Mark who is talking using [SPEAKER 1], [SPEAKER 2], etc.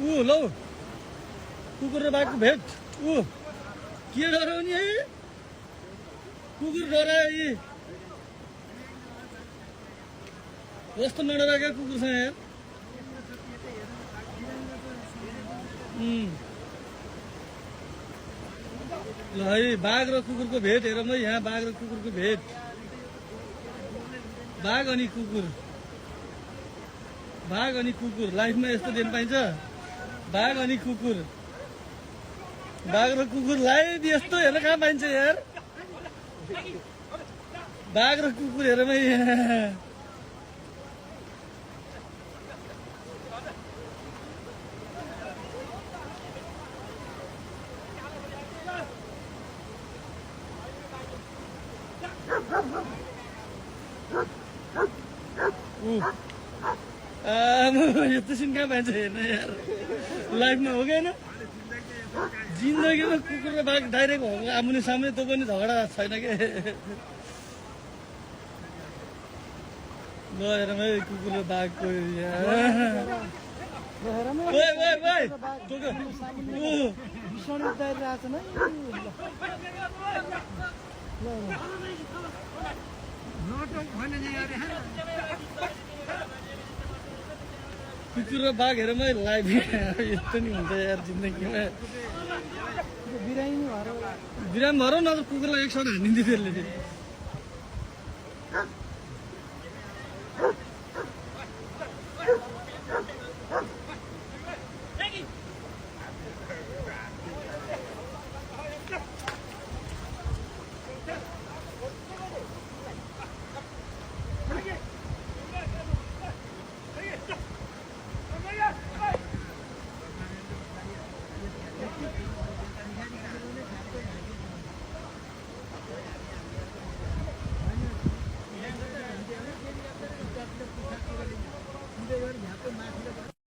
[SPEAKER 1] लौ कुकुर र बाघको भेट के डराउने है कुकुर डरायो यी कस्तो नडराएका कुकुर छ यार ल है बाघ र कुकुरको भेट हेरौँ है यहाँ बाघ र कुकुरको भेट बाघ अनि कुकुर लाइफमा यस्तो दिन पाइन्छ बाघ अनि कुकुर बाघ र कुकुर लाइफ यस्तो हेर्न कहाँ पाइन्छ यार बाघ र कुकुर हेरौँ है यहाँ यस्तो सिन कहाँ पाइन्छ हेर्न यार लाइफमा हो कि होइन जिन्दगीमा कुकुर र बाघ डाइरेक्ट हो आमुने सामने त्यो पनि झगडा छैन के ल हेरौँ है कुकुर र बाघको कुकुर र बाघ हेरौँ है लाइभ यस्तो नि हुन्छ यार जिन्दगीमा बिरामी भएर न कुकुरलाई एक सट हानिदिन्थ्यो त्यसले चाहिँ